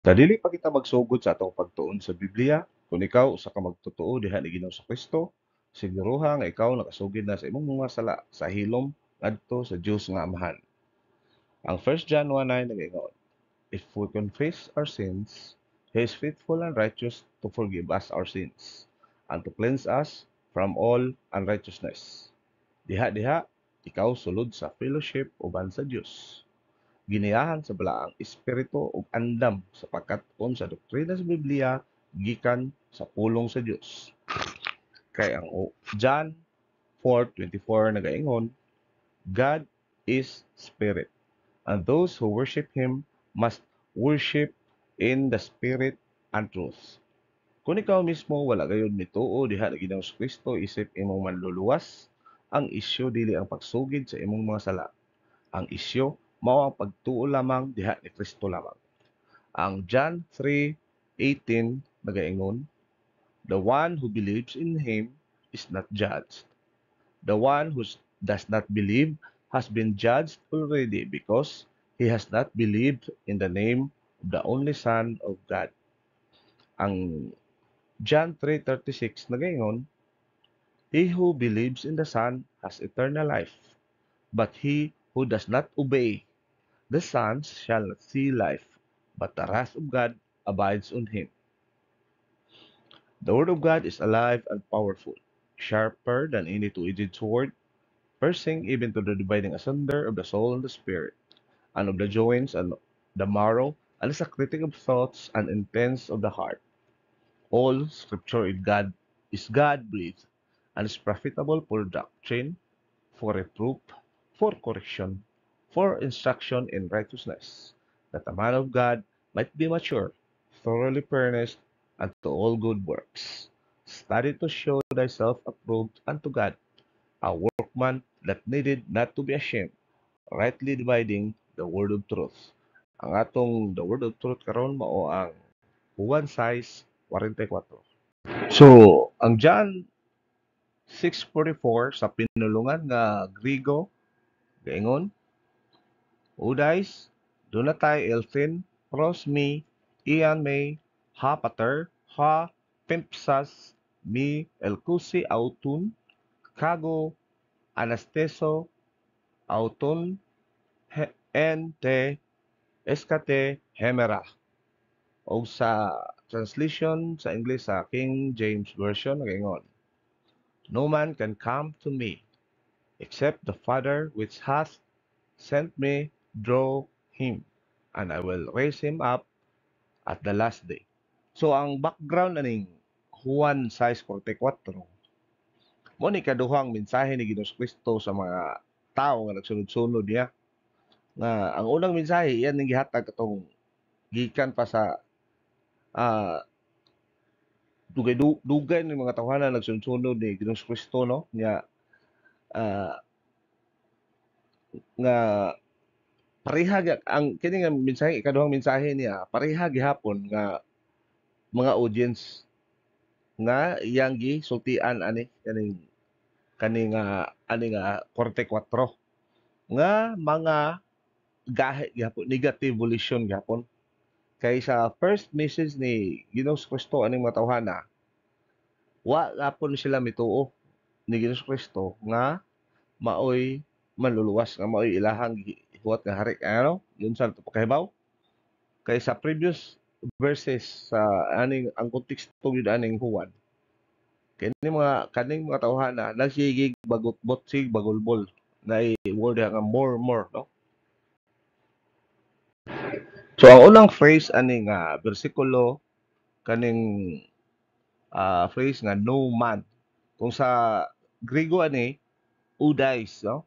Dili pa kita magsugod sa atong pagtuon sa Biblia, kung ikaw usa ka magtotoo diha ni Ginoong sa Kristo, siguruha nga ikaw nakasugid na sa imong mga sala sa hilom ngadto sa Dios nga Amahan. Ang 1 John 1:9 nagaingon, if we confess our sins, He is faithful and righteous to forgive us our sins and to cleanse us from all unrighteousness. Diha-diha, ikaw sulod sa fellowship uban sa Dios. Giniyahan sa balaang espiritu ug andam sapagkat sa doktrina sa Biblia gikan sa pulong sa Dios. Kay ang John 4:24 nagaingon, God is spirit, and those who worship him must worship in the spirit and truth. Kung ikaw mismo wala gayud mituo diha na Ginoong Kristo isip imong manluluwas, ang isyu dili ang pagsugid sa imong mga sala. Ang isyu mao ang pagtuo lamang diha ni Kristo lamang. Ang John 3:18 nagaingon, the one who believes in him is not judged. The one who does not believe has been judged already because he has not believed in the name of the only Son of God. Ang John 3:36 nagaingon, he who believes in the Son has eternal life, but he who does not obey the Son shall not see life, but the wrath of God abides on him. The Word of God is alive and powerful, sharper than any two-edged sword, piercing even to the dividing asunder of the soul and the spirit, and of the joints and the marrow, and is a critic of thoughts and intents of the heart. All Scripture is God-breathed and is profitable for doctrine, for reproof, for correction, for instruction in righteousness, that the man of God might be mature, thoroughly furnished unto all good works. Study to show thyself approved unto God, a workman that needed not to be ashamed, rightly dividing the word of truth. Ang atong the word of truth karon mao ang Juan 6:44. So, ang John 6:44 sa pinulungan nga Griego gaingon, Udais, Dunatai Elfin, Pros mi, Ian may, Ha Pater, Ha Pimpsas, mi Elkusi Autun, Kago Anasteso Autun, En te Eskate Hemera. O sa translation sa English sa King James Version, nagaingon, no man can come to me except the Father which hath sent me draw him, and I will raise him up at the last day. So ang background aning Juan 6:44 mo ni kaduhang mensahe ni Ginoong Kristo sa mga tao nga nagsunod-sunod niya, nga ang unang mensahe iyan ning gihatag katong gikan pa sa ah, dugay ng mga tawhanan nagsunod-sunod ni Ginoong Kristo, no, ah, nga pareha ang kini nga mensahe, ikaduhang mensahe niya pareha gihapon nga mga audience nga iyang gisultian ani nga 44 nga mga gahe gihapon, negative volition gihapon. Kay sa first message ni Ginoong Kristo aning mga tawhana, wa gapon sila mituo ni Ginoong Kristo nga maoy manluluwas, nga maoy ilahang gihuwat nga hari, ano yun sa pagkahibaw. Kay sa previous verses sa aning ang konteksto gyud aning Juan, kaning mga tawhana nagsigig bagot botsig bagulbol na word nga more, no. So ang unang phrase ani nga bersikulo kaning phrase nga no man, kung sa Griego ani udais, no.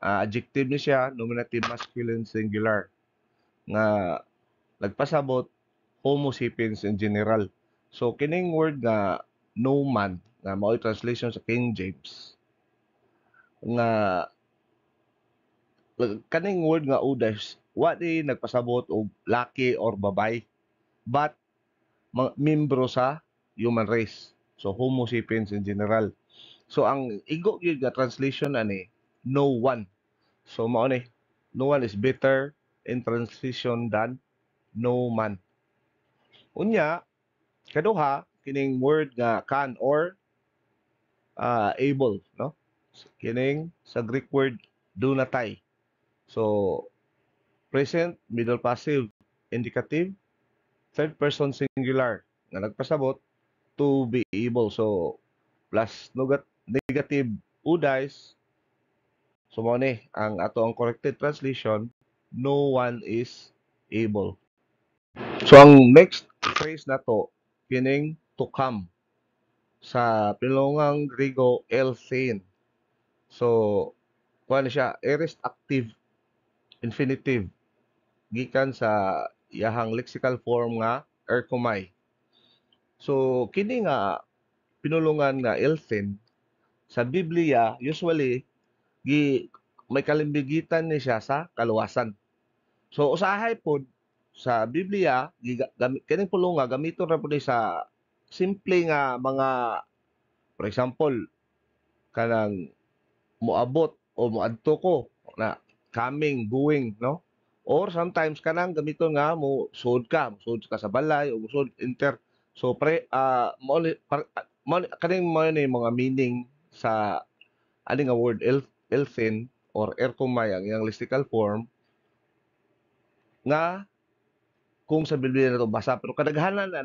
Adjective ni siya, nominative masculine singular, nga nagpasabot Homo sapiens in general. So kining word nga no man nga mao translation sa King James nga kaning word nga udais wa di nagpasabot og laki or babay, but membro sa human race. So Homo sapiens in general. So ang igo gyud nga translation ani no one. So mao ni, no one is better in translation than no man. Unya, kaduha kining word nga can or able, no? Kining sa Greek word dunatay. So present, middle passive, indicative, third person singular nga nagpasabot to be able. So plus negative udice. So mo ni ang ato ang corrected translation, no one is able. So ang next phrase na to kining to come sa pinulungang Griego elsein. So kuha na siya aorist active infinitive gikan sa iyahang lexical form nga erkomai. So kini nga pinulungan nga elsein sa Biblia usually may kalimbigitan ni siya sa kaluwasan. So usahay pod sa Biblia kining pulong nga gamiton ra pud sa simple nga mga, for example, kanang moabot o moadto ko na coming, going, no? Or sometimes kanang gamiton nga sud ka sa balay o sud enter. So kaning mo ni mga meaning sa ani nga word elfin or erkomay ang iyang lexical form nga kung sa Biblia na to basa pero kadaghanan na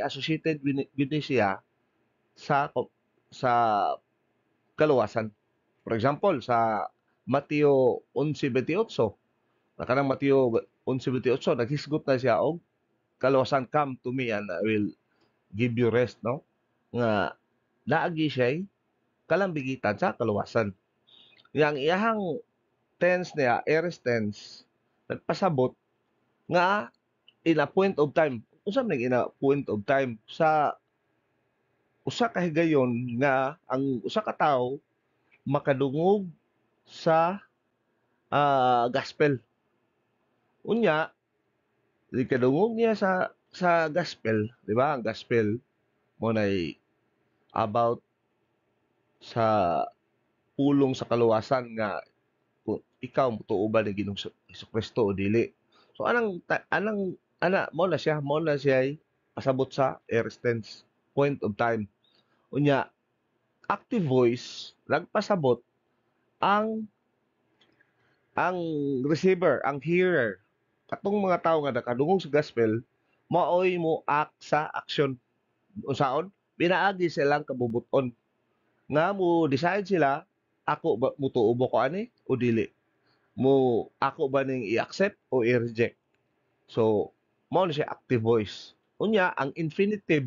associated with siya sa sa kaluwasan. For example, sa Mateo 11:28, na kanang Mateo 11:28 naghisgot na siya og kaluwasan, come to me and I will give you rest, no? Nga naagi siya kalambigitan sa kaluwasan. Yang iyahang tense niya, aorist tense, nagpasabot nga in a point of time. Unsa man in a point of time sa usa ka higayon nga ang usa ka tawo makadungog sa gospel. Unya, di kadungog niya sa gospel, di ba? Ang gospel mo nay about sa pulong sa kaluwasan nga kung ikaw mutuo ba ni Ginoong Kristo o dili. So mo na siya pasabot sa aorist tense, point of time. Unya, active voice nagpasabot ang ang receiver, ang hearer, katong mga tao nga nakadungog sa gospel, maoy mo act sa action. Unsaon? Pinaagi silang kabubuton. Nga mo decide sila, ako ba mutuo ba ko ani o dili? Ako ba ning i-accept o i-reject? So, mao na siya active voice. Unya, ang infinitive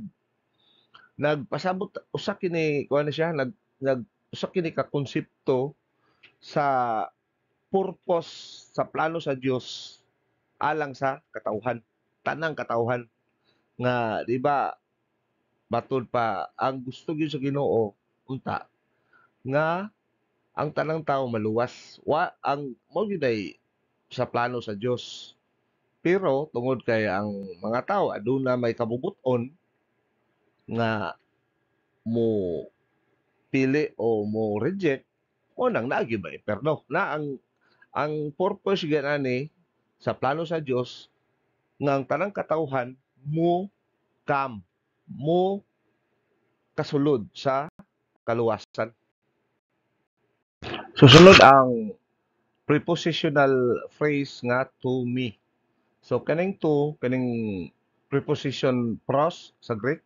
nagpasabot usa kini kuha na siya usa kini ka konsepto sa purpose sa plano sa Dios alang sa katawhan, tanang katawhan nga di ba batud pa ang gusto gyud sa Ginoo unta nga ang tanang tawo maluwas ang mao gyud ay sa plano sa Dios. Pero tungod kay ang mga tao aduna may kabubuton nga mo pili o mo reject o nang naagi ba perno na ang purpose ganani sa plano sa Dios nga ang tanang katawhan mo mo kasulod sa kaluwasan. Susunod ang prepositional phrase nga to me. So kaning to, kaning preposition pros sa Greek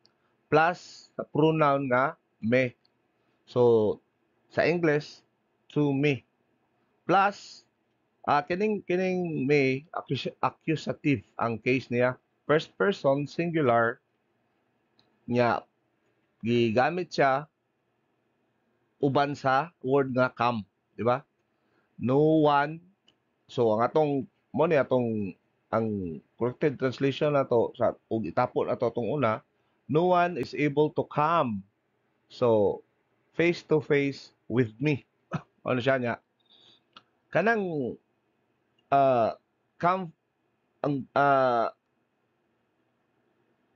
plus sa pronoun nga me. So sa English to me plus kining me accusative ang case niya. First person singular nya gigamit siya uban sa word nga come, di ba? No one. So ang atong mo ni atong ang corrected translation nato sa ug itapon nato atong una, no one is able to come. So face to face with me. Ano siya niya? Kanang come ang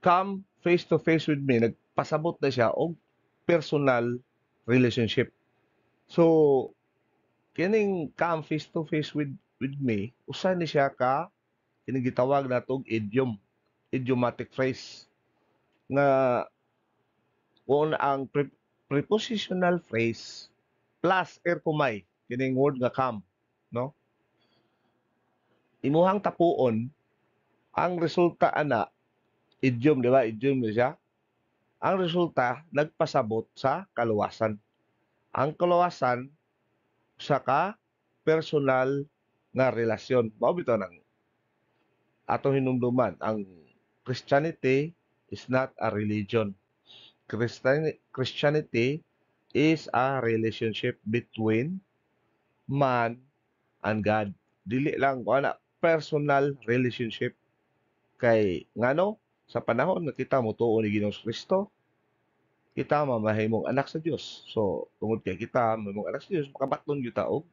come face to face with me nagpasabot na siya og personal relationship. So kining come face to face with me usa ni siya ka kining gitawag natong idiom. idiomatic phrase nga kung ang prepositional phrase plus kumay kining word nga come, no? Imuhang tapuon ang resulta ana idiom, di ba? Idiom na siya. Ang resulta nagpasabot sa kaluwasan. Ang kaluwasan sa ka personal nga relasyon. Mao bitaw nang atong hinumduman ang Christianity is not a religion. Christianity is a relationship between man and God. Dili lang ko ana personal relationship kay ngano sa panahon nga kita motuo ni Ginoong Kristo, kita mamahimong anak sa Dios. So tungod kay kita mamahimong anak sa Dios, makabaton gyud ta og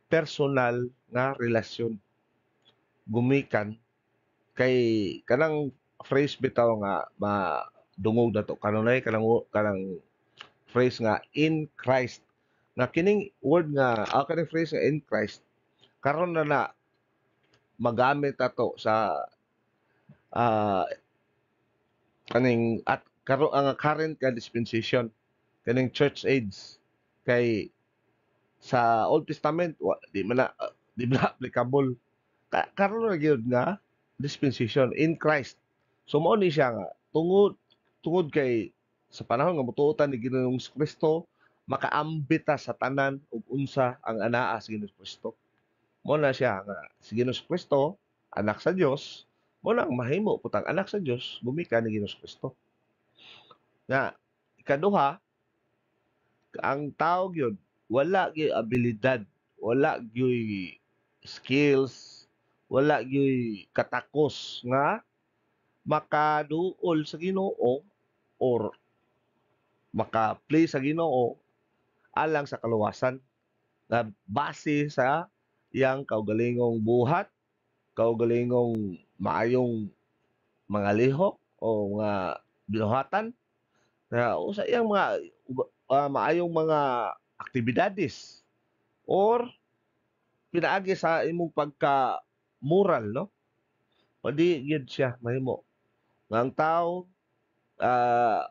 personal nga relasyon gumikan kay kanang phrase bitaw nga madungog na to kanunay kanang phrase nga in Christ na kining word nga kaning phrase nga in Christ karon na magamit ato sa ah, kaning at karon ang current ka dispensation kaning church age kay sa Old Testament di man na applicable karon na gyud nga dispensation in Christ. So mao ni siya nga tungod kay sa panahon nga mutuotan ni Ginoong Kristo makaambit ta sa tanan ug unsa ang anaa sa Ginoong Kristo. Mao na siya nga si Ginoong Kristo anak sa Dios mo nang mahimo putang anak sa Dios gumikan ni Ginoong Kristo. Nga ikaduha ang tao gyud wala gyud abilidad, wala gyud skills, wala gyud katakos nga makaduol sa Ginoo or maka-play sa Ginoo alang sa kaluwasan na base sa iyang kaugalingong buhat, kaugalingong maayong mga lihok o mga binuhatan na o sa iyang mga maayong mga aktibidades or pinaagi sa imong pagka moral, no? O di gyud siya mahimo nga ang tao ah,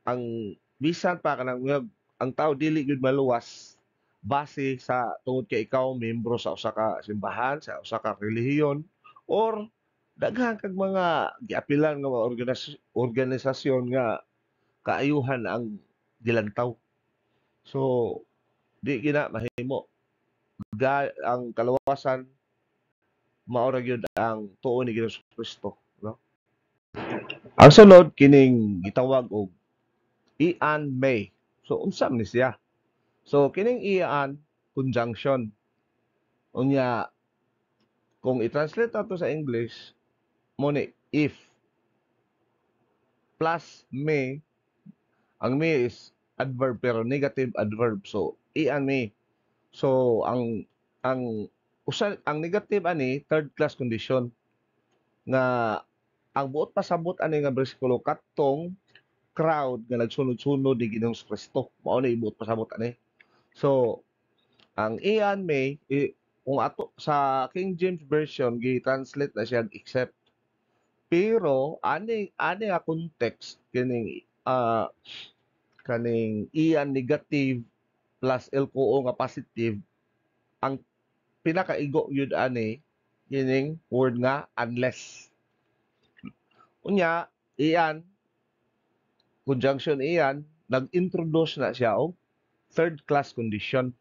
ang bisan pa kanang ang tao dili gyud maluwas base sa tungod kay ikaw membro sa usa ka simbahan, sa usa ka relihiyon or daghan kag mga giapilan nga mga organisasyon nga kaayuhan ang gilantaw. So di gina mahimo ang kaluwasan mao ra gyud ang tuo ni Ginoong Kristo, no? Ang sunod kining gitawag og Ian May. So unsa man ni siya? So kining Ian conjunction unya kung i-translate nato sa English mo ni if plus may ang may is adverb pero negative adverb. So Ian May. So ang ang negative ani third class condition nga ang buot pasabot ani nga bersikulo katong crowd nga nagsunod-sunod ni Ginoong Kristo. Mao na ibuot pasabot ani. So ang Ian May kung ato sa King James version gi-translate na siya except pero ani nga context kaning Ian negative plus LQO nga positive ang pinakaigo yun ani kining word nga unless. Unya iyan conjunction iyan nag-introduce na siya og third class condition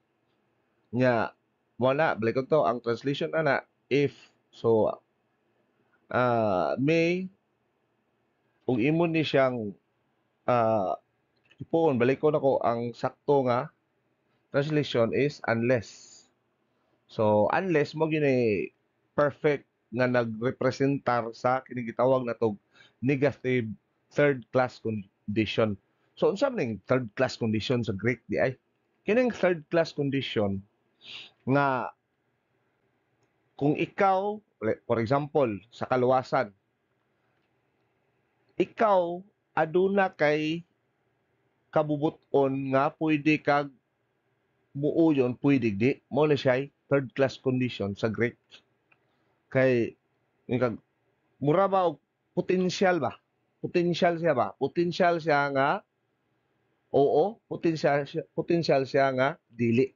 nya wala balik ko to ang translation ana if so may ug imo ni siyang ipuon balik ko nako ang sakto nga translation is unless. So unless mo gini perfect nga nagrepresentar sa kini gitawag natog negative third class condition. So unsa man third class condition sa Greek di ay? Kining third class condition nga kung ikaw for example sa kaluwasan ikaw aduna kay kabubuton nga pwede kag muuyon pwede di mo na siya third class condition sa Greek kay kag mura ba og potential ba? Potential siya nga oo, potential siya nga dili.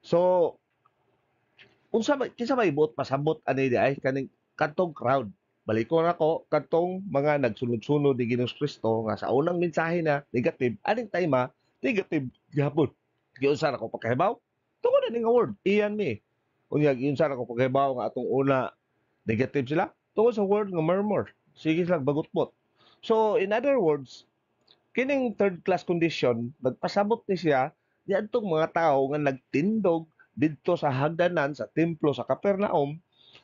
So, kinsa may buot pasabot ani di ay kaning kadtong crowd. Balikon ako kadtong mga nagsunod-sunod ni Ginoong Kristo nga sa unang mensahe na negative, aning time negative gyapon. Giunsa na ko pagkahibaw? Tungod na nga word, iyan mi. Unya giunsa na ko pagkahibaw nga atong una negative sila tungod sa word nga murmur. Sige sila bagutbot. So in other words, kining third class condition nagpasabot ni siya niadtong mga tao nga nagtindog didto sa hagdanan sa templo sa Capernaum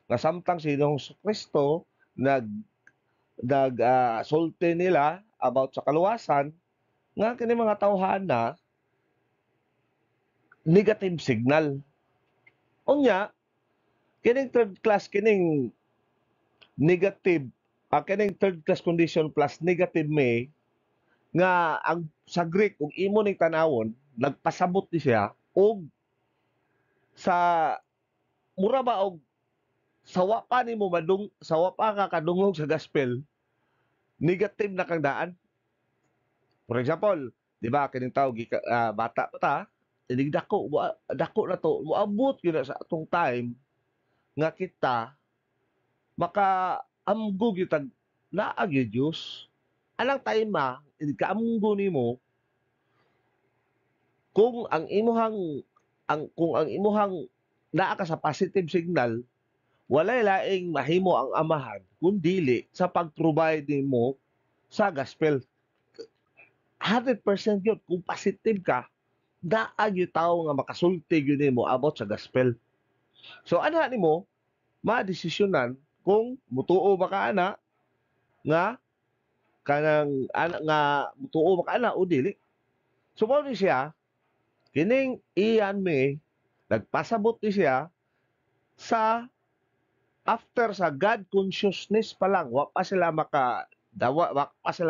nga samtang si Hesus Kristo sulti nila about sa kaluwasan nga kini mga tawhana negative signal. Unya, kining third class kining negative kining third class condition plus negative may nga ang sa Greek kung imo ning tanawon nagpasabot ni siya og sa mura ba og sawa pa nimo sawa pa ka kadungog sa gospel negative na kang daan. For example, di ba kining tao bata pa ta, inig dako na to, moabot gyud na sa atong time nga kita maka amgo gyud tag naa gyud Dios. Alang time inig kaamgo nimo kung ang imuhang naa ka sa positive signal, walay laing mahimo ang amahan kung dili sa pag-provide nimo sa gospel. 100% yun. Kung positive ka, naa yung tao nga makasulti yun nimo about sa gospel. So, ana nimo, madesisyonan kung mutuo ba ka ana nga mutuo ba ka ana o dili. So, mo ni siya, kining iyan mi, nagpasabot ni siya sa after sa God consciousness pa lang, wa pa sila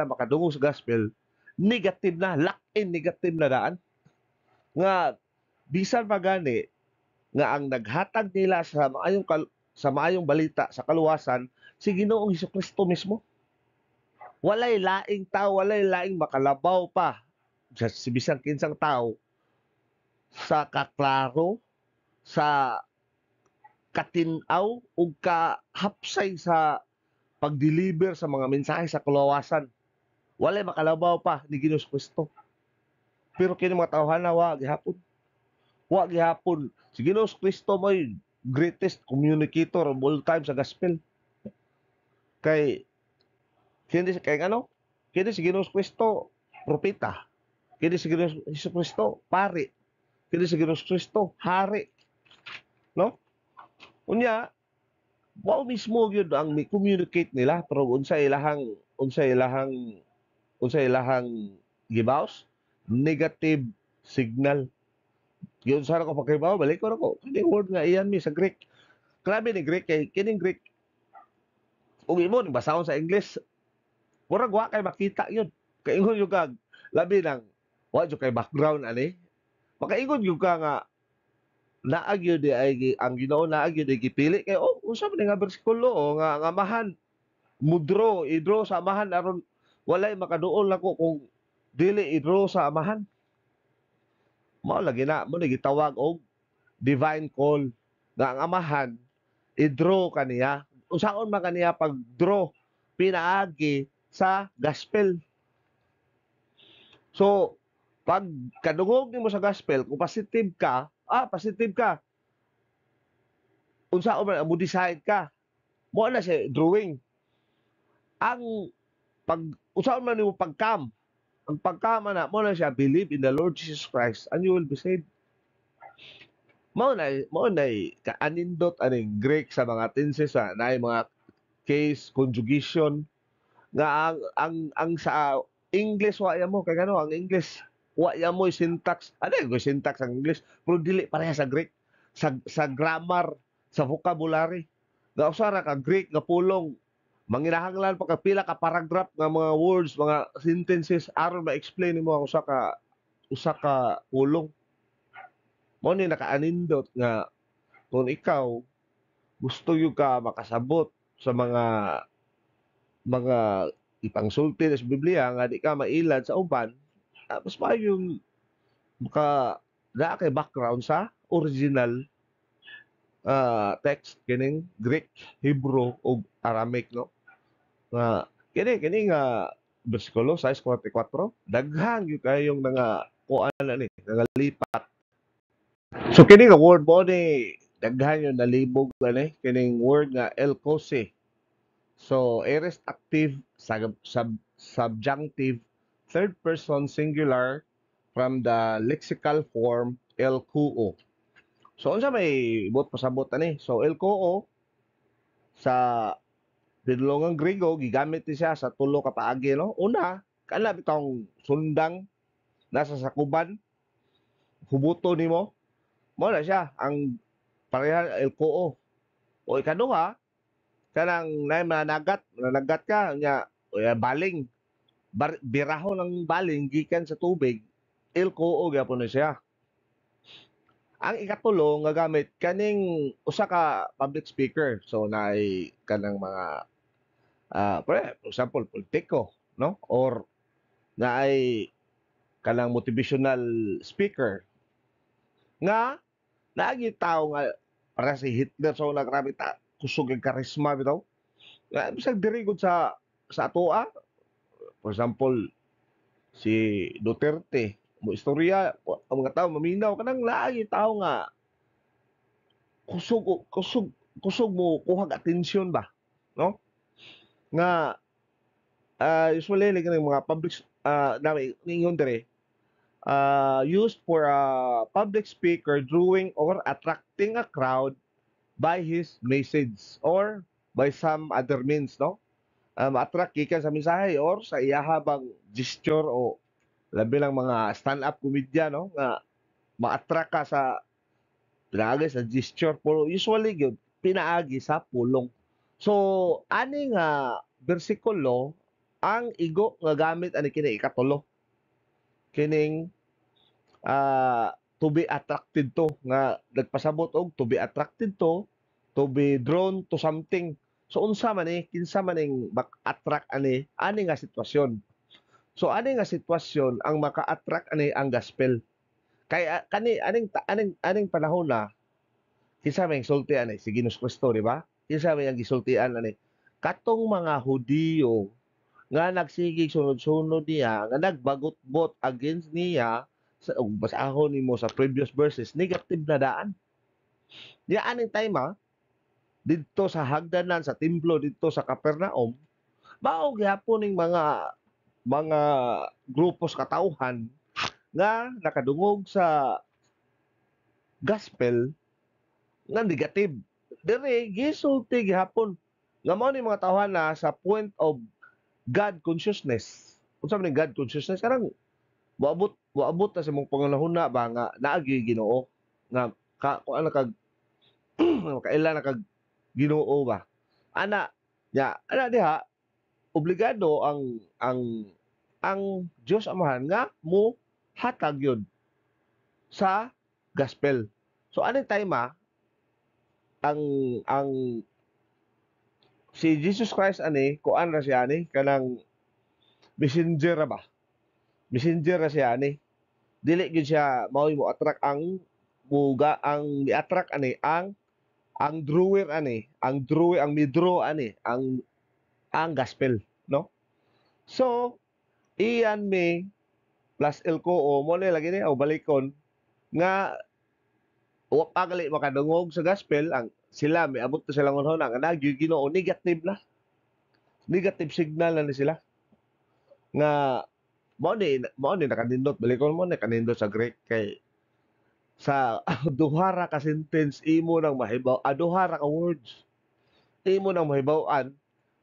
makadungo sa gospel, negative na, lock-in negative na daan. Nga, bisan pa gani, nga ang naghatag nila sa maayong balita, sa kaluwasan, si Ginoong Hesukristo mismo. Walay laing tao, walay laing makalabaw pa si bisang kinsang tao sa kaklaro, sa katinaw, o kahapsay sa pag-deliver sa mga mensahe sa kaluwasan. Walay makalabaw pa ni Ginoong Kristo. Pero kini mga tawhana wa gihapon. Wa gihapon. Si Ginoong Kristo mo'y greatest communicator of all time sa gospel. Kay Kini si Ginoong Kristo propeta. Kini si Ginoong Kristo pari. Kini si Ginoong Kristo hari. No? Unya, wa mismo gyud ang mi-communicate nila pero unsa ilahang gibaws negative signal. Yun sana ko pagkaibaw, balik ko na ko. Kining word nga iyan mi sa Greek. Grabe ni Greek kay kining Greek. Ug imo basahon sa English, murag wa kay makita yun. Kay ingon yung kag labi nang wa jud kay background ani. Makaingon yung ka nga naag yun ay ang Ginoo naag yun ay gipili kay unsa man nga bersikulo nga amahan idro sa amahan aron walay makaduol nako kung dili idro sa amahan. Mao lagi na mo gitawag og divine call nga ang amahan i-draw kaniya. Unsaon man kaniya pag-draw pinaagi sa gospel. So, pag kadungog nimo sa gospel, kung positive ka. Unsaon man mo decide ka. Mo na siya drawing. Ang unsaon man nimo pagkam. Ang pagkam na mo na siya believe in the Lord Jesus Christ and you will be saved. Mao na kaanindot aning Greek sa mga tenses na mga case conjugation nga ang sa English wa mo kay ang English wa mo syntax yung syntax ang English pero dili pareha sa Greek sa grammar sa vocabulary nga usara ka Greek nga pulong manginahanglan pa ka pila ka paragraph nga mga words mga sentences aron ma-explain nimo ang usa ka pulong. Mo ni nakaanindot nga kung ikaw gusto yung ka makasabot sa mga mga ipangsulti sa Biblia nga di ka mailad sa uban, mas maayo yung naa kay background sa original text kining Greek, Hebrew ug Aramaic, no? Nga kini nga bersikulo 6:44 daghan gyud kayong nga kuan ani nangalipat. So kini nga word mo ni daghan yung nalibog ani kining word nga elkose. So aorist active subjunctive third person singular from the lexical form elkuo. So unsa may bot pasabot ani? So elkuo sa pinulungang Grego gigamit ni siya sa tulo ka paagi, no? Una, kana bitong sundang nasa sakuban hubuto nimo mo na siya ang pareha elkuo. O ikaduha, kanang nay managat ka nya baling biraho ng baling gikan sa tubig elkuo gyapon na siya. Ang ikatulo nga gamit kaning usa ka public speaker, so naay kanang mga for example politiko, no, or naay kanang motivational speaker nga naagi tao nga para si Hitler, so nagrabe ta kusog ang karisma bitaw nga bisag diri gud sa atoa. For example, si Duterte mo istorya ang mga tao maminaw kanang laagi tao nga kusog kusog kusog mo kuha atensyon ba, no? Nga usually like mga public dami ningon dire used for a public speaker drawing or attracting a crowd by his message or by some other means, no? Ma-attract gikan sa mensahe or sa iyahabang gesture o labi lang mga stand-up comedian, no? Nga ma-attract ka sa pinaagi sa gesture pero usually gyud pinaagi sa pulong. So ani nga bersikulo ang igo nga gamit ani kini ikatulo. Kining to be attracted to nga nagpasabot og to be attracted to be drawn to something. So unsa man ni kinsa man ning attract ani nga sitwasyon. So ani nga sitwasyon ang maka-attract ani ang gospel. Kay kani aning panahon na kinsa may sulti ani si Ginoong Kristo, di ba? Kinsa may ang gisultian ani katong mga Hudiyo nga nagsigig sunod-sunod niya nga nagbagot-bot against niya sa ug basahon nimo sa previous verses negative na daan. Di aning time didto sa hagdanan sa templo didto sa Capernaum mao gyapon ning mga grupos katawhan nga nakadungog sa gospel nga negative. Diri gisulti gihapon nga mao ni mga tawhan na sa point of God consciousness. Unsa man God consciousness? Karang moabot ta sa mong pangunahuna ba nga naagi Ginoo nga kung ano kag kailan na kag Ginoo ba. Ana ana diha obligado ang Dios Amahan nga mo hatag yun sa gospel. So anong time ang ang si Jesus Christ ani kuan ra siya ani kanang messenger ra ba? Messenger ra siya ani. Dili gyud siya mao mo attract ang ni-attract ani ang drawer ani, ang drawer ang midro ani, ang gospel, no? So iyan mi plus LKO mo na lagi ni o balikon nga wa pa gali makadungog sa gospel ang sila may abot na silang unhon nga nagyo Ginoo negative na. Negative signal na ni sila nga mao ni nakanindot balikon mo na kanindot sa Greek kay sa duha ra ka sentence imo nang mahibaw duha ra ka words imo nang mahibaw-an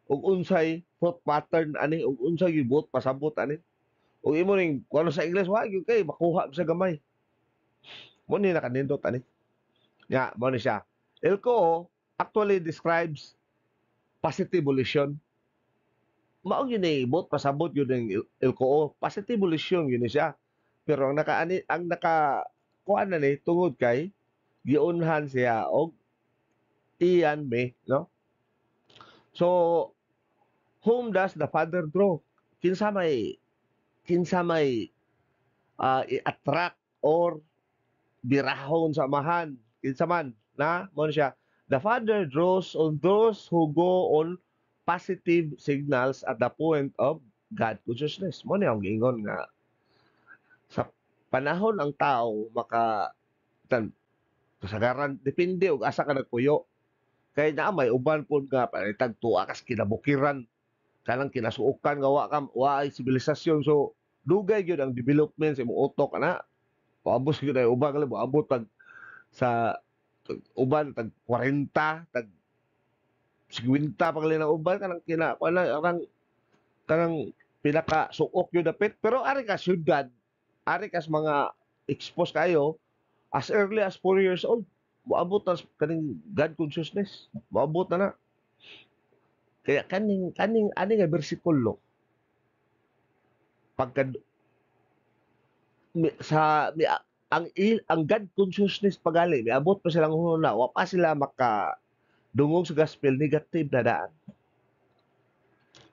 ug unsay thought pattern ani ug unsay gibot pasabot ani ug imo ning kuno sa English wa gyud kay makuha sa gamay mo ni nakanindot ani nya mo ni siya elko actually describes positive volition mao gyud ni bot pasabot gyud ning elko positive volition gyud ni siya pero ang naka kuan na ni tungod kay giunhan siya og iyan me, no? So Whom does the Father draw? Kinsa may i-attract or birahon sa amahan. Kinsa man na mo siya. The Father draws on those who go on positive signals at the point of God consciousness. Mo ni ang giingon nga sa panahon ang tao maka tan kasagaran depende og asa ka nagpuyo. Kay naa may uban pod nga palitag tuwa kas kinabukiran kanang kinasuokan nga wa ay sibilisasyon so dugay gyud ang development sa imong utok ana. Paabot gyud ay uban kala moabot pag sa uban tag 40 tag 50 pagli na uban kanang kanang pinaka suok gyud dapit pero ari ka syudad ari kas mga expose kayo as early as 4 years old moabot na kaning God consciousness moabot na kaya kaning ani nga bersikulo pagka sa ang God consciousness pagali miabot pa silang huna wa pa sila maka dungog sa gospel negative na daan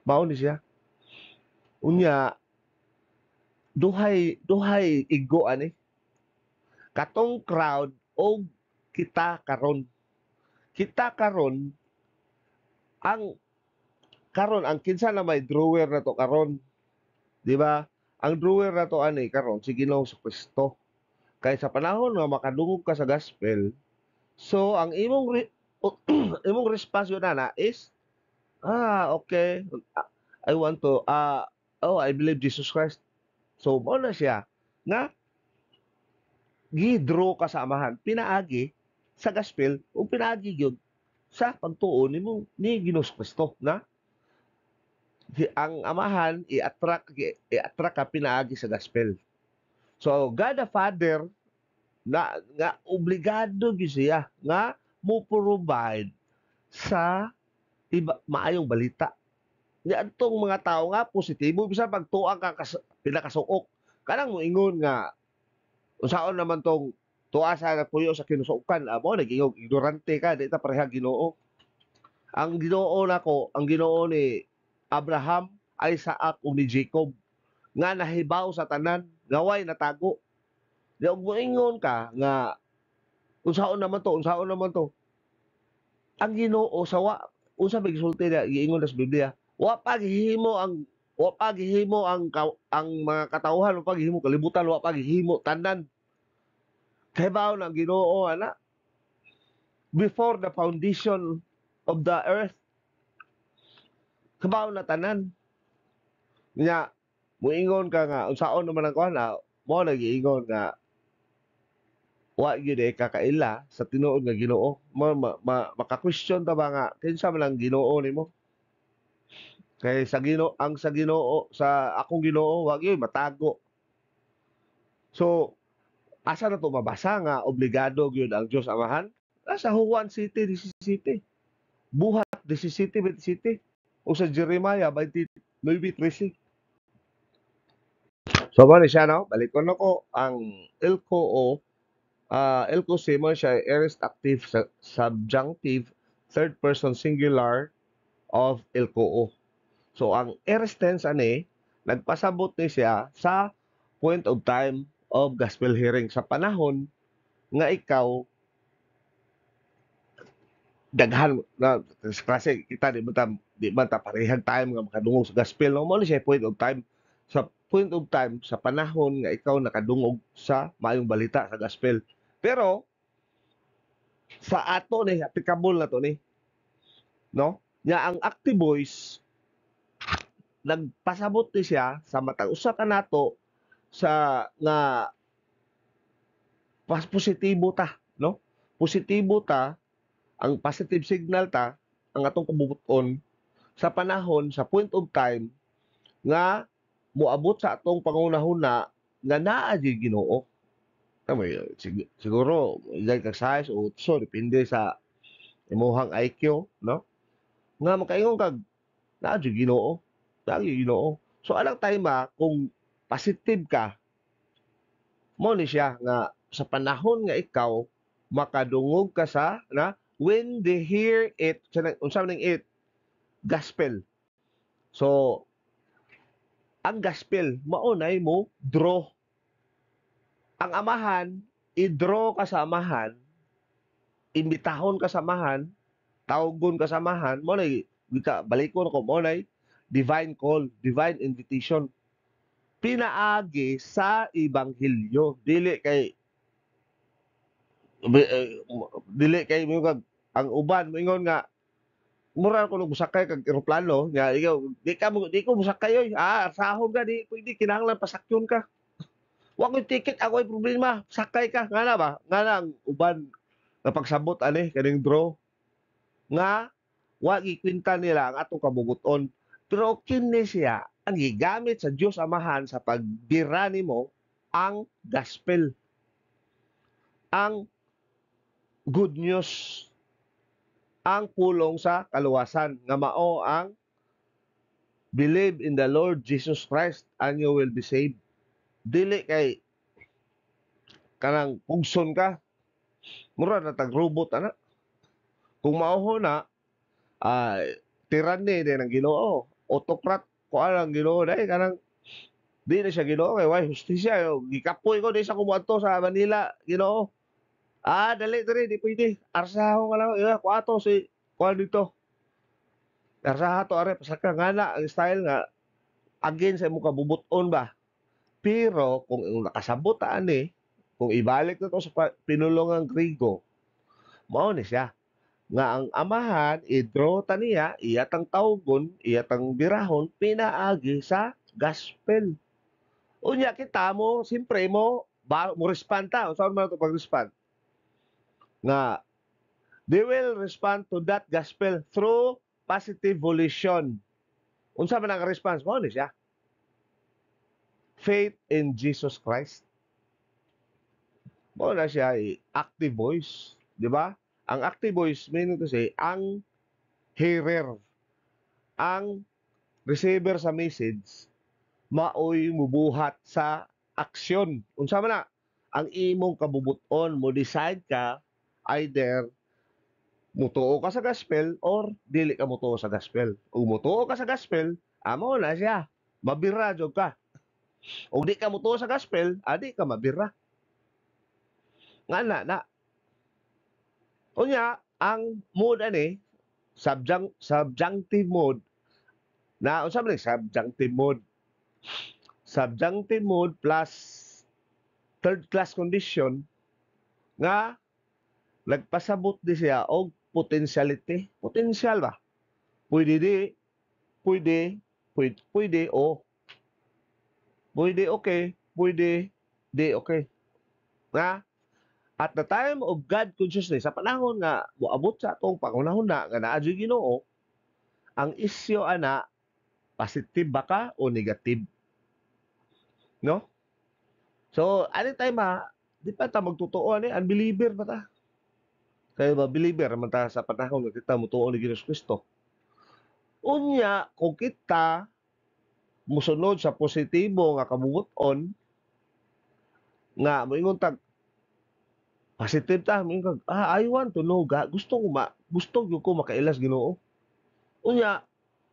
mao ni siya unya duhay igo ani katong crowd o kita karon ang ang kinsa na may drawer na to karon di ba ang drawer na to ani karon si Ginoong Kristo kay sa panahon nga makadungog ka sa gospel so ang imong response yun na is okay I want to oh I believe Jesus Christ so mo na siya nga gi-draw ka sa amahan pinaagi sa gospel o pinaagi gyud sa pagtuo nimo ni Ginoong Kristo na ang amahan i-attract ka pinaagi sa gospel. So God the Father nga obligado gyud siya nga mo provide sa maayong balita. Ni adtong mga tao nga positibo bisan pagtuwa ka pinakasuok kanang moingon nga unsaon naman tong tuwa sa nagpuyo sa kinusukan amo nagingog ignorante ka di ta pareha Ginoo ang Ginoo nako ang Ginoo ni Abraham Isaac ug ni Jacob nga nahibaw sa tanan gaway natago di og moingon ka nga unsaon naman to ang Ginoo sa unsa ba gisulti na giingon sa Biblia wa paghihimo ang mga katawhan wa paghihimo kalibutan wa paghihimo tanan kay bawo ng Ginoo ana before the foundation of the earth kabaw na tanan nya moingon ka nga unsaon naman ang kuan mo nagiingon nga wa gyud kakaila sa tinuod nga Ginoo maka-question ta ba nga kinsa man ang Ginoo nimo kay sa Ginoo sa akong Ginoo wa gyud matago so asa na to mabasa nga obligado gyud ang Dios Amahan sa Juan City 17 buhat 17:27 o sa Jeremiah 29:13 so mo ni siya no balikon nako ang LCOO LCOC mo siya aorist active subjunctive third person singular of LCOO so ang aorist tense ani nagpasabot ni siya sa point of time of gospel hearing sa panahon nga ikaw daghan na sa klase kita di man ta parehang time nga makadungog sa gospel no mo ni siya point of time sa panahon nga ikaw nakadungog sa maayong balita sa gospel pero sa ato ni applicable na to ni no nya ang active voice nagpasabot ni siya sa matag usa ka nato sa nga pas positibo ta no positibo ta ang positive signal ta ang atong kabubuton sa panahon sa point of time nga moabot sa atong pangunahuna nga naa di Ginoo. Tama siguro ilay ka size o utso depende sa imuhang IQ no nga makaingon kag naa di Ginoo naa di Ginoo so alang time kung positive ka mo ni siya nga sa panahon nga ikaw makadungog ka sa na when they hear it unsa ning it gospel So, ang gospel, maunay mo, draw. Ang amahan, i-draw ka sa amahan, imbitahon ka sa amahan, tawgon ka sa amahan, mo na, balikon ko, mo na, divine call, divine invitation. Pinaagi sa Ebanghelyo. Dili kay mo kag ang uban moingon nga mura ko nung musakay kag eroplano nga ikaw di ko musakay oy sahod ka di pwede kinahanglan pasakyon ka wa ko ticket ako ay problema sakay ka ngana ba ngana ang uban nga pagsabot ani kaning draw nga wa gikwinta nila ang atong kabubuton pero kini siya ang gigamit sa Dios Amahan sa pagbira nimo ang gospel ang good news ang pulong sa kaluwasan nga mao ang believe in the Lord Jesus Christ and you will be saved. Dili kay kanang pugson ka, mura na tag robot ana. Kung mao na tirani din ang Ginoo, autocrat ko ang Ginoo dai kanang di na siya Ginoo kay why hustisya gikapoy ko di sa kumuadto sa Manila Ginoo. Dali diri di pwede. Arsaho ka lang, kuato si kuan dito. Arsaha to are pasaka ngana ang style nga again sa imong kabubuton ba. Pero kung nakasabot ani, kung ibalik na to sa pinulungang Grigo, mao ni siya nga ang amahan i-draw ta niya iyatang tawgon, iyatang birahon pinaagi sa gospel. Unya kita mo, simpre mo respond ta. Unsa man to pag-respond? Nga they will respond to that gospel through positive volition. Unsa man ang response mo ni siya? Faith in Jesus Christ. Mao na siya active voice, di ba? Ang active voice meaning to say ang hearer, ang receiver sa message maoy mubuhat sa aksyon. Unsa man na ang imong kabubuton mo decide ka either mutuo ka sa gospel or dili ka mutuo sa gospel. Ug mutuo ka sa gospel, amo na siya. Mabira jud ka. Ug di ka mutuo sa gospel, adi ka mabira. Nga unya ang mood ani subjunctive mode na unsa man subjunctive mode? Subjunctive mode plus third class condition nga nagpasabot di siya og potentiality. Potential ba? Pwede di, pwede o pwede okay, pwede di okay. Nga at the time of God consciousness sa panahon nga moabot sa atong pangunahon na nga naa Ginoo ang isyu ana positive ba ka o negative no so anytime di pa ta magtotoo ani unbeliever ba ta kaya ba believer man ta sa panahon nga kita motuo ni Ginoong Kristo unya kung kita musunod sa positibo nga kabubuton nga moingon tag positive ta moingon I want to know God gusto ko makailas Ginoo unya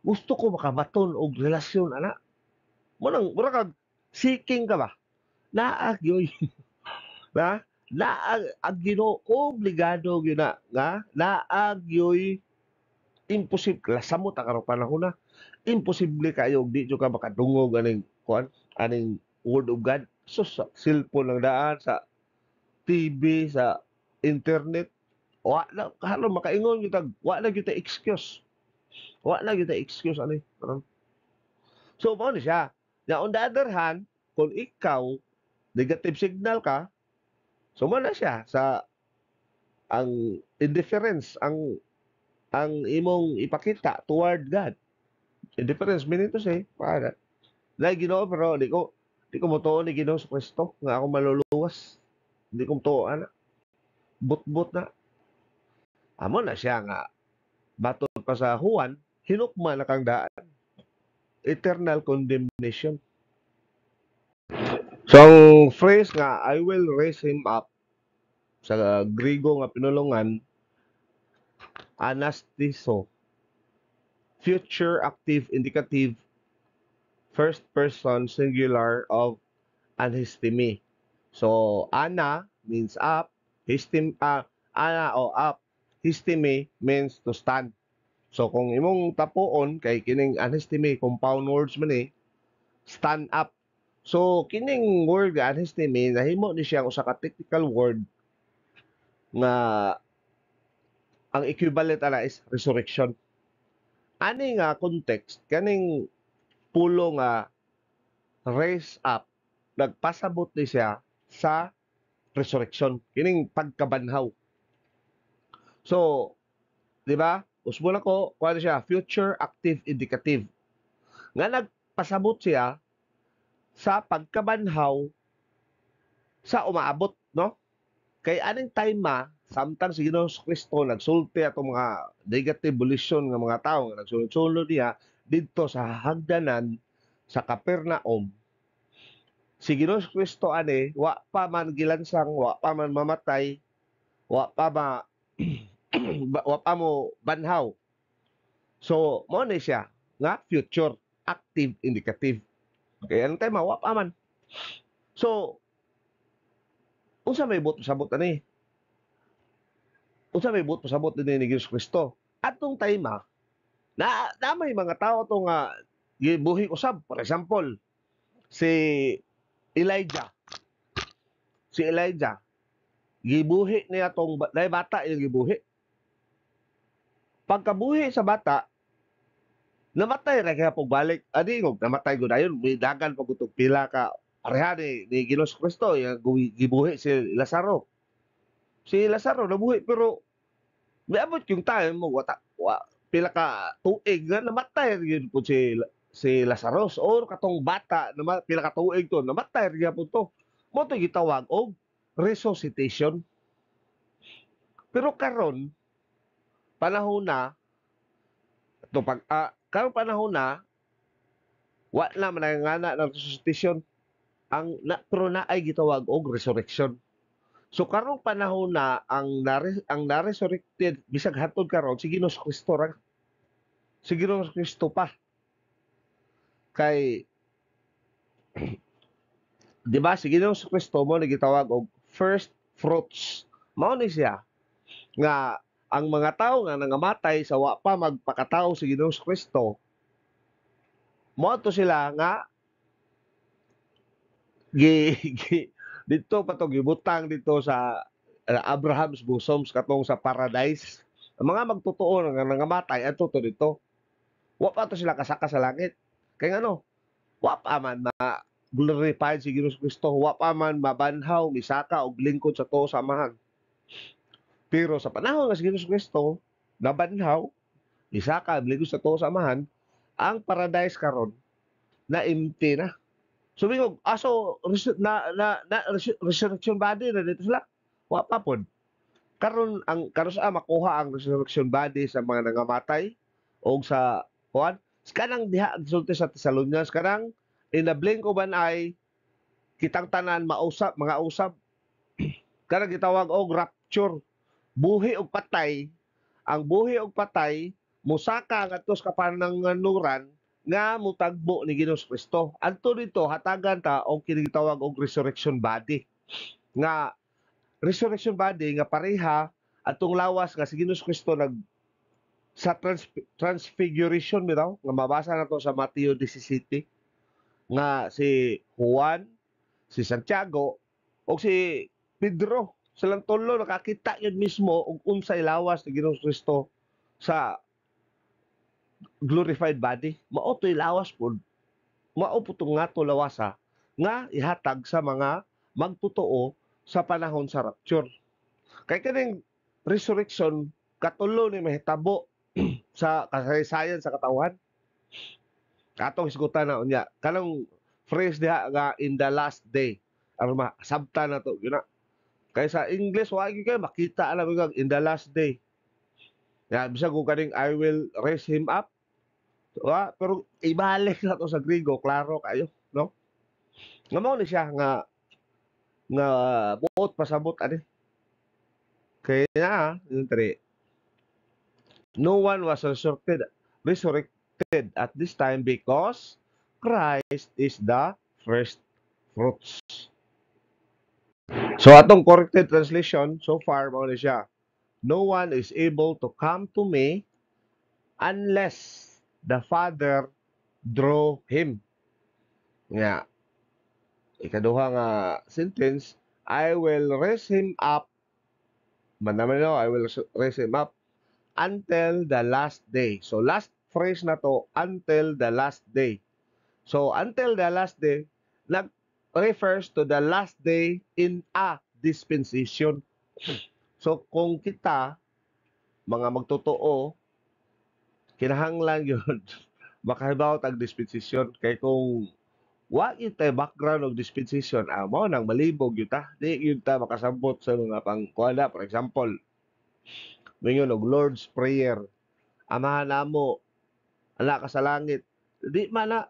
gusto ko makabaton og relasyon ana mura kag seeking ka ba naa gyoy na naag Ginoo obligado gyud na nga naag gyoy imposible samot ang karong panahon na imposible kayo di jud ka makadungog aning kuan aning word of God sa cellphone lang daan sa TV sa internet wa na karon makaingon gyud tag wa na gyud ta excuse ani so mao ni siya na on the other hand kung ikaw negative signal ka so mao na siya sa ang indifference ang imong ipakita toward God indifference meaning to say para na Ginoo pero di ko motuo ni Ginoo sa Kristo nga ako maluluwas hindi ko motuo ana but na amo na siya nga baton pa sa Juan hinukma na kang daan eternal condemnation so ang phrase nga I will raise him up sa Griego nga pinulungan anastiso future active indicative first person singular of anhistemi. So ana means up, ana o up, histemi means to stand. So kung imong tapuon kay kining anhistemi compound words man stand up. So kining word nga anhistemi nahimo ni siya usa ka technical word nga ang equivalent ana is resurrection. Ani nga context kaning pulo nga raise up nagpasabot ni siya sa resurrection kining pagkabanhaw. So, di ba? Usbo na ko, kuha siya, future active indicative. Nga nagpasabot siya sa pagkabanhaw sa umaabot, no? Kay aning time samtang si Ginoong Kristo nagsulti atong mga negative volition nga mga tawo nga nagsulod-sulod niya didto sa hagdanan sa Capernaum. Si Ginoong Kristo ani wa pa man gilansang, wa pa man mamatay, wa pa wa pa mo banhaw. So, mo ni siya nga future active indicative. Kaya ang tema wa pa man. So, unsa may buot pasabot ani? Unsa may buot pasabot dinhi ni Ginoong Kristo? Atong time na may mga tao to nga gibuhi usab. For example, si Elijah. Si Elijah gibuhi niya tong dai bata yung gibuhi. Pagkabuhi sa bata, namatay ra kaya pagbalik. Adi ngog namatay gud ayon, may dagan pag utog pila ka pareha ni Ginoong Kristo yung gibuhi si Lazaro. Si Lazaro nabuhi pero miabot yung time mo pila ka tuig nga namatay gyud po si Lazarus or katong bata na pila ka tuig to namatay gyud to. Mo to gitawag og resuscitation. Pero karon panahon na to karon panahon na wa na manangana ng resuscitation pero na ay gitawag og resurrection. So karong panahon na ang na-resurrected bisag hantod karon si Ginoong Kristo ra. Si Ginoong Kristo pa. Kay di ba si Ginoong Kristo mo nagitawag og first fruits. Mao ni siya nga ang mga tao nga nangamatay sa wa pa magpakatao si Ginoong Kristo mo to sila nga dito pa to gibutang dito sa Abraham's bosom katong sa paradise. Ang mga magtotoo nga nangamatay adto to dito. Wa pa to sila kasaka sa langit. Kay ngano? Wa pa man glorified si Ginoong Kristo, wa pa man mabanhaw misaka og lingkod sa tuo samahan. Pero sa panahon nga si Ginoong Kristo nabanhaw misaka og lingkod sa tuo samahan, ang paradise karon na empty na. So bingog aso resurrection body na dito sila. Wa pa pod. Karon sa makuha ang resurrection body sa mga nangamatay o sa kuan kanang diha sulti sa Thessalonians kanang in the blink of an eye kitang tanan mga usab kanang gitawag og rapture. Buhi og patay, ang buhi og patay musaka ngadto sa kapananganuran nga mutagbo ni Ginoong Kristo. Adto dito hatagan ta og kini gitawag og resurrection body. Nga resurrection body nga pareha atong lawas nga si Ginoong Kristo sa transfiguration bitaw nga mabasa nato sa Mateo 17 nga si Juan, si Santiago o si Pedro silang tulo nakakita yun mismo og unsay lawas ni Ginoong Kristo sa glorified body. Mao to'y lawas pod. Mao putong nga to lawasa nga ihatag sa mga magtotoo sa panahon sa rapture. Kay kaning resurrection katulo ni mahitabo sa kasaysayan sa katawan. Katong isgutan na unya kanang phrase diha nga in the last day. Aron sabta na to yun na. Kay sa English wa gyud kay makita na bigag in the last day. Ya bisag ko kaning I will raise him up. Pero ibalik na to sa Griego, klaro kayo, no? Nga mao ni siya nga buot pasabot ani. Kaya yung no one was resurrected corrected at this time because Christ is the first fruits. So atong corrected translation so far mao ni siya. No one is able to come to me unless the Father draw him. Nga, ikaduha nga sentence, I will raise him up, manaman no, I will raise him up until the last day. So last phrase na to, until the last day. So until the last day, nag refers to the last day in a dispensation. So kung kita mga magtotoo, kinahanglan yun makahibaw tag dispensation kay kung wa gyud tay background og dispensation mao nang malibog gyud ta di gyud ta makasabot sa mga pangkuana. For example, mingon og Lord's Prayer, Amahan namo ana ka sa langit, di man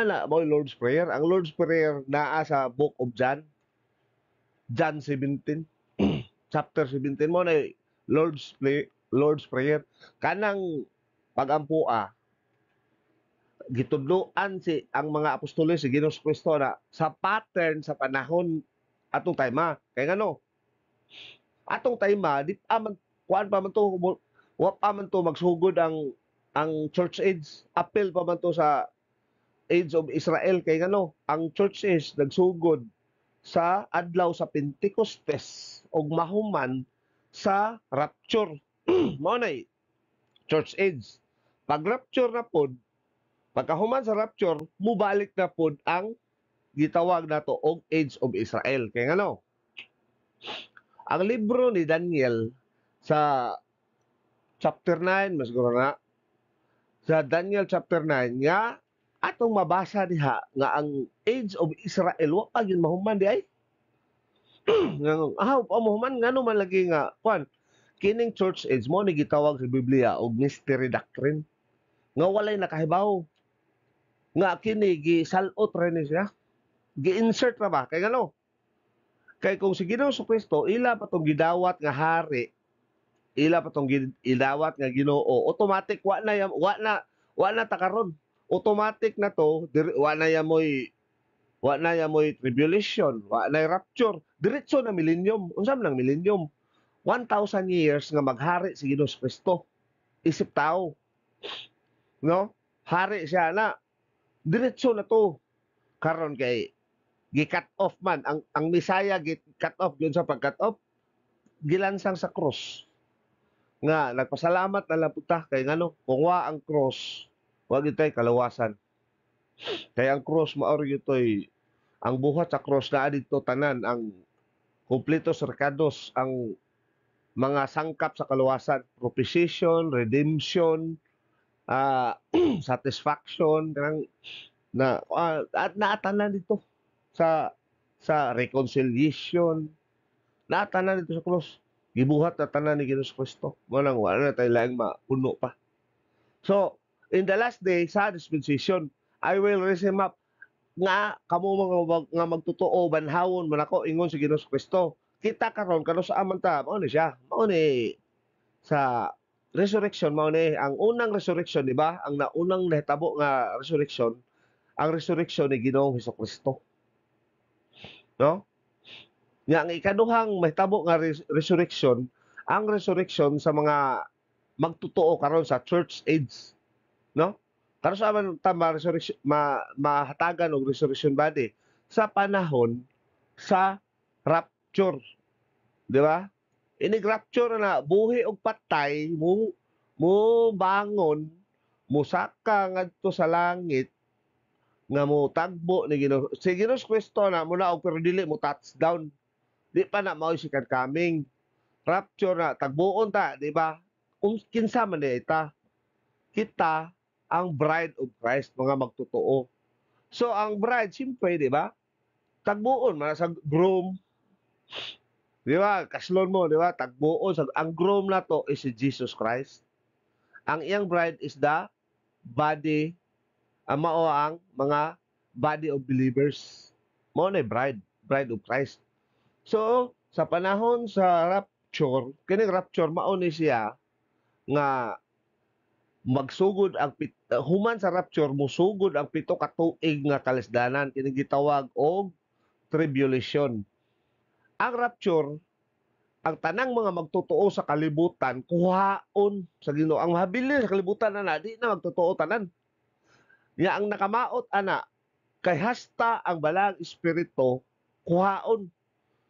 na mao Lord's Prayer. Ang Lord's Prayer naa sa Book of John, John 17 chapter 17 mo na Lord's Prayer. Kanang pag-ampua gitudloan si ang mga apostoles si Ginoong Kristo na sa pattern sa panahon atong tayma. Kay ngano? Atong tayma di pa man kuan pa man to wa pa man to magsugod ang church age. Appeal pa man to sa age of Israel kay ngano? Ang church age nagsugod sa adlaw sa Pentecostes ug mahuman sa rapture. Mao nay church age. Pag rapture na pod, pagkahuman sa rapture, mubalik na pod ang gitawag nato og Age of Israel. Kaya ngano? Ang libro ni Daniel sa chapter 9, mas siguro na, sa Daniel chapter 9, nga atong mabasa diha nga ang Age of Israel wa pa gyud mahuman di ay. Nga mahuman ngano man lagi nga kuan kining church age mo ni gitawag sa Biblia og mystery doctrine nga walay nakahibaw nga kini gisalot ra ni siya, gi-insert ra ba kay ngano? Kay kung si Ginoong Kristo ila pa tong gidawat nga hari, ila pa tong gidawat nga Ginoo, automatic wa na ta karon. Automatic na to, wa na ya moy tribulation, wa na rapture, diretso na millennium. Unsa man ang millennium? 1,000 years nga maghari si Ginoong Kristo. Isip tao. No? Hari siya na diretso na to karon kay gi-cut off man ang Misaya, gi-cut off yun sa pag-cut off gilansang sa cross nga nagpasalamat na lang puta kay ngano kung wa ang cross wa gyud tay kalawasan. Kay ang cross mao gyud toy ang buhat sa cross naa didto tanan ang kumpletos recados, ang mga sangkap sa kaluwasan, propitiation, redemption, satisfaction kanang at naatanan dito sa reconciliation, naatanan dito sa cross. Gibuhat na tanan ni Ginoong Kristo. Mo nang wala na tayo laing mapuno pa. So, in the last day sa dispensation, I will raise him up nga kamo nga magtotoo banhawon man ako ingon si Ginoong Kristo. Kita karon kano sa amanta mao ni siya. Mao ni sa resurrection mao ni ang unang resurrection, di ba? Ang naunang nahitabo nga resurrection, ang resurrection ni Ginoong Hesukristo. No? Nga ang ikaduhang mahitabo nga resurrection, ang resurrection sa mga magtotoo karon sa church age, no? Karon sa man tama resurrection mahatagan og resurrection body sa panahon sa rapture, di ba? Ini rapture na buhi og patay mo bangon mo saka ngadto sa langit nga mo tagbo ni Ginoo. Si Ginoong Kristo na muna og pero dili mo touchdown. Di pa na mao si coming. Rapture na tagbuon ta, di ba? Kinsa man di ita? Kita ang bride of Christ, mga magtotoo. So ang bride simpre, di ba? Tagbuon man sa groom. Di ba? Kaslon mo, di ba? Tagbuon sa ang groom na to is si Jesus Christ. Ang iyang bride is the body, mao ang mga body of believers. Mao na bride of Christ. So, sa panahon sa rapture, kining rapture mao ni siya nga magsugod ang human sa rapture musugod ang 7 ka tuig nga kalisdanan kini gitawag og tribulation. Ang rapture, ang tanang mga magtotoo sa kalibutan kuhaon sa Ginoo. Ang mahabilin sa kalibutan ana di na magtotoo tanan. Nya ang nakamaot ana kay hasta ang balang espiritu kuhaon.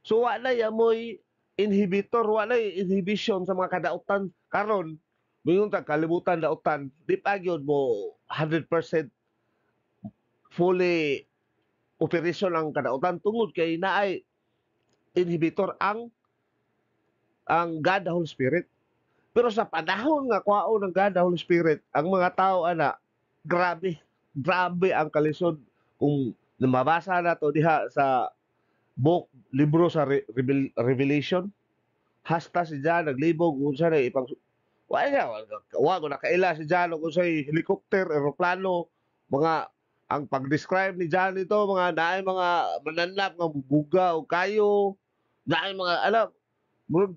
So wala ya mo'y inhibitor, wala inhibition sa mga kadautan karon. Mingon ta kalibutan dautan, di pa gyud mo 100% fully operation ang kadautan tungod kay naay inhibitor ang God the Holy Spirit. Pero sa panahon nga kuhaon ng God the Holy Spirit, ang mga tao ana grabe, grabe ang kalisod kung mabasa na to diha sa libro sa Revelation, hasta si John naglibog unsa na ipang wa ko nakaila si John kung say helicopter, eroplano, mga ang pag-describe ni John nito mga naay mga mananap nga buga o kayo, naay mga alam murag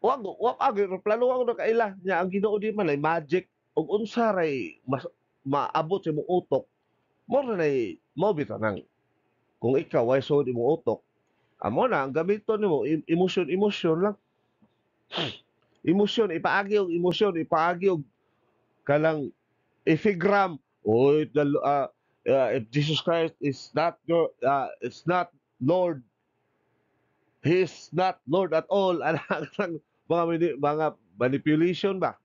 wa ag eroplano wa ko nakaila nya ang Ginoo di man ay magic ug unsa ray mas maabot sa imong utok mo ray mo bitaw nang kung ikaw ay sud imong utok amo na ang gamiton nimo emosyon lang. Emosyon ipaagi og emosyon, ipaagi og kanang epigram o if Jesus Christ is not Lord, he is not Lord at all. Anang mga manipulation ba.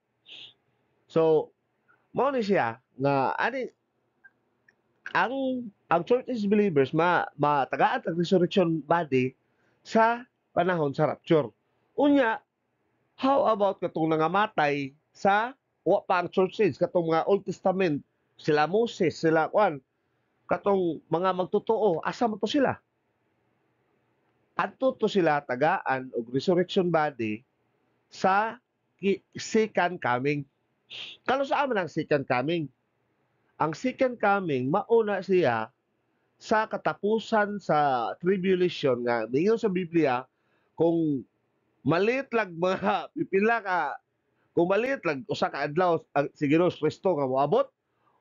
So mao ni siya nga ani ang church is believers matagaan ang resurrection body sa panahon sa rapture. Unya, how about katong nangamatay sa wa pa ang church age, katong mga Old Testament, sila Moses, sila kwan, katong mga magtotoo, asa mo to sila? Adto to sila tagaan og resurrection body sa second coming. Kano sa aman ang second coming? Ang second coming mauna siya sa katapusan sa tribulation nga mingon sa Biblia kung maliit lang mga pipila ka kung maliit lang usa ka adlaw si Ginoong Kristo nga moabot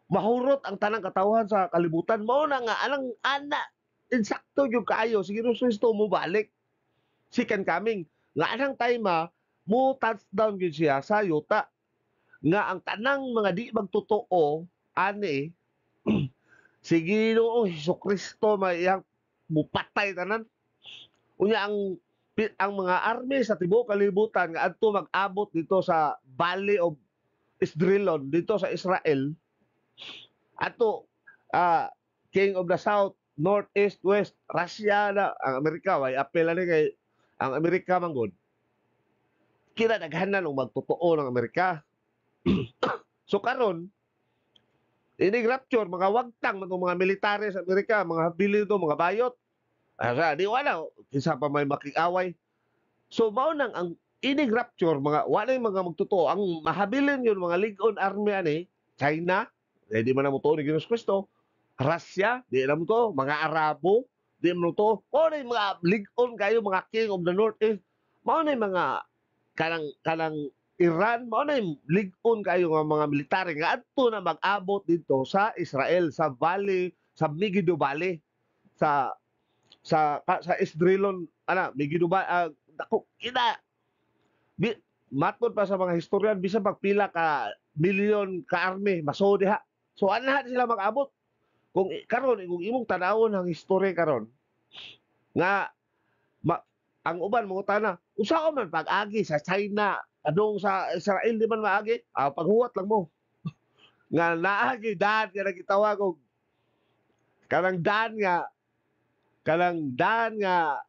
mahurot ang tanang katawhan sa kalibutan mao na nga anang ana insakto yung kaayo si Ginoong Kristo mo balik second coming nga anang time mo touchdown gyud siya sa yuta nga ang tanang mga di magtotoo ani si Ginoong Hesukristo maiyang mupatay tanan unya ang mga army sa tibuok kalibutan nga adto mag-abot dito sa Valley of Esdraelon dito sa Israel ato King of the South, North, East, West, Russia na ang Amerika way apel ani kay ang Amerika manggod kina daghanan og magtotoo ng Amerika. So karon ini rapture mga wagtang man mga military sa Amerika, mga habilin to, mga bayot. Asa di wala kinsa pa may makig-away. So mao nang ang inig rapture mga wala mga magtotoo ang mahabilin yun mga ligon army ani China di man na mo to ni Ginoong Kristo Russia di na mo to mga Arabo di mo to o mga ligon kayo mga king of the north mao na mga kanang Iran mao na ligon kayo nga mga military nga adto na mag-abot dito sa Israel sa Valley sa Megiddo Valley sa Esdraelon ana Megiddo dako ina matod pa sa mga historian bisan pagpila ka milyon ka army maso diha so ana sila mag-abot kung karon kung imong tanawon ang history karon nga ang uban mo tana usa man pag-agi sa China adong sa Israel di man maagi paghuwat lang mo nga naagi daan nga nagitawag og kanang daan nga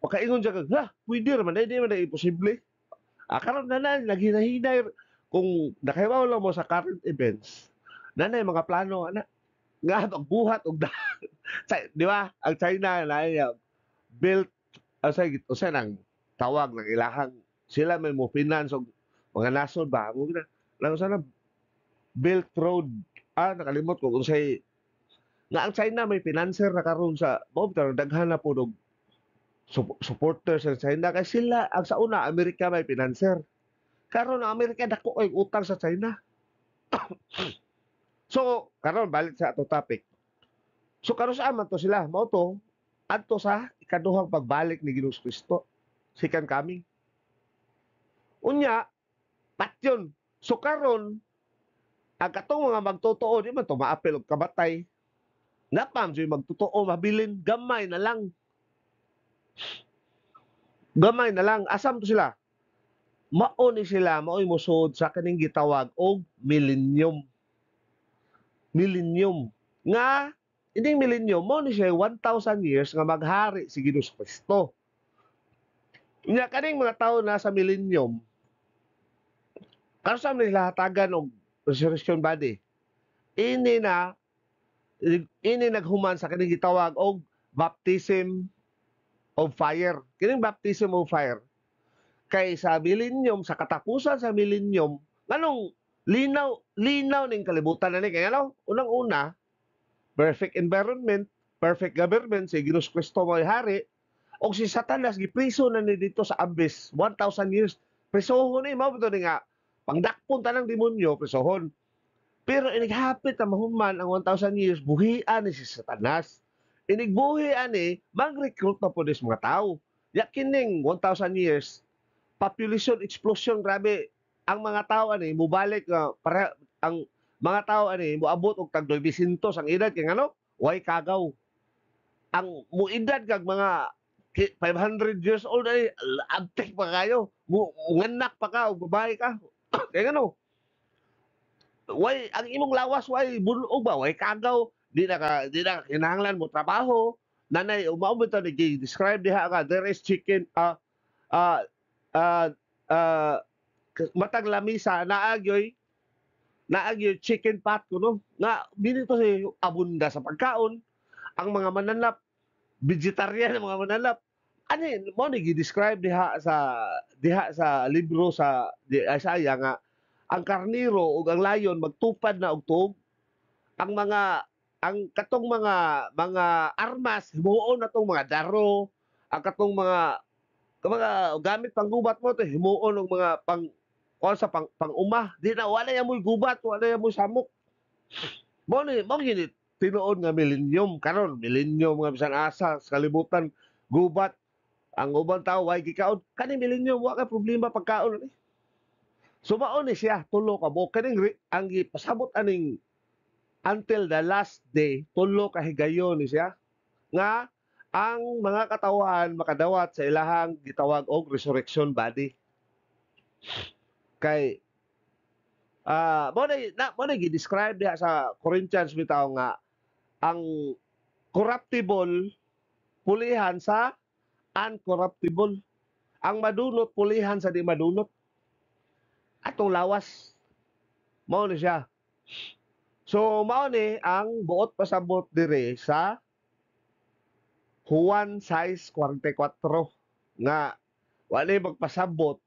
makaingon siya kag pwede raman di man imposible karon na naghinahinay kung nakahibaw lang mo sa current events nanay mga plano ana nga magbuhat og di ba ang China na built usa nang tawag ng ilahang sila may mo finance og mga nasod ba mo gina lang sana Belt Road nakalimot ko kung say nga ang China may financer na karon sa mao daghan na po og supporters sa China kay sila ang sa una Amerika may financer karon ang Amerika dako ay utang sa China So karon balik sa ato topic. So karon sa man to sila mao to adto sa ikaduhang pagbalik ni Ginoong Kristo, second coming. Unya patyon. So karon ang katong mga magtotoo di man to maapil og kabatay. Napam joy magtotoo mabilin gamay na lang. Gamay na lang asam to sila. Mao ni sila mao'y mosud sa kaning gitawag og millennium. Millennium nga ining millennium mao ni siya 1,000 years nga maghari si Ginoong Kristo. Nya kaning mga tawo na sa millennium karon sa nila hatagan og resurrection body. Ini na ini naghuman sa kaning gitawag og baptism of fire. Kining baptism of fire kay sa millennium sa katapusan sa millennium nganong linaw ning kalibutan na ni kay ano unang-una perfect environment, perfect government si Ginoong Kristo mo'y hari og si Satanas gipriso na ni dito sa abyss 1,000 years. Prisohon ni mao ni nga pangdakpon tanang demonyo prisohon. Pero inighapit na mahuman ang 1,000 years buhian ni si Satanas. Inigbuhian ni mag-recruit na po mga tao. Yakining 1,000 years population explosion grabe ang mga tao ani mubalik para ang mga tao ani moabot og tag 900 ang edad kay ngano way kagaw ang muedad kag mga 500 years old ay abtek pa kayo nganak pa ka og babae ka kay ngano way ang imong lawas way bunog ba way kagaw di na kinahanglan mo trabaho nanay umaabot ta ni describe diha nga there is chicken uh, uh, uh, matag lamisa naagyoy chicken pot kuno nga binito si abunda sa pagkaon ang mga mananap vegetarian ang mga mananap ani mo ni gi-describe diha sa libro sa Isaiah nga ang karniro ug ang layon magtupad na og tuog ang mga ang katong mga armas himuon natong mga daro ang katong mga gamit panggubat mo to himuon og mga kuan sa pang-uma di na wala ya mo'y gubat wala ya mo'y samok mo gini tinuod nga millennium karon millennium nga bisan asa sa kalibutan gubat ang ubang tao way gikaon kani millennium wa ka problema pagkaon ni so mao ni siya tulo ka buok kaning ang gipasabot aning until the last day tulo ka higayon ni siya nga ang mga katawan makadawat sa ilahang gitawag og resurrection body kay mo na gi-describe diha sa Corinthians bitaw nga ang corruptible pulihan sa uncorruptible ang madunot pulihan sa di madunot atong lawas mao ni siya so mao ni ang buot pasabot dire sa Juan 6:44 nga wala magpasabot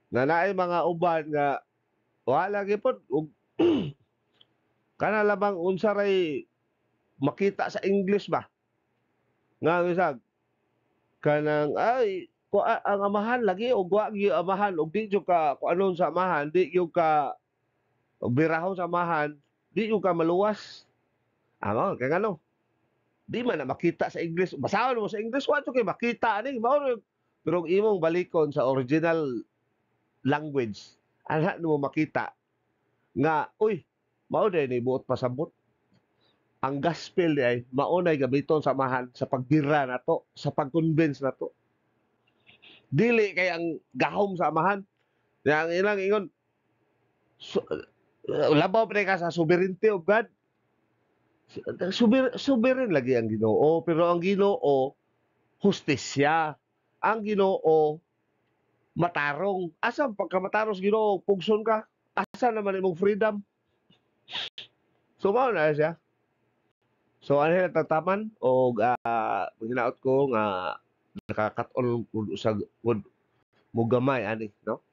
na naay mga uban nga wala gyud og kana lamang unsa ray makita sa English ba nga bisag kanang ay ang amahan lagi og wa gyud amahan og di jud ka kuanon sa amahan di jud ka birahon sa amahan di jud ka maluwas amo kay ngano di man na makita sa English basahon mo sa English wa jud kay makita ani mao pero imong balikon sa original language ana mo makita nga uy mao day ni buot pasabot ang gospel di ay maunay gamiton sa amahan sa pagbira nato sa pag-convince nato dili kay ang gahom sa amahan yang ilang ingon so, labaw pa ka sa sovereignty of God sovereign lagi ang Ginoo pero ang Ginoo hustisya ang Ginoo matarong asa pagka matarong sa Ginoo pugson ka asa naman imong freedom so mao na siya so ano na tataman o hinaot ko nga nakakat-on sa mo gamay ani no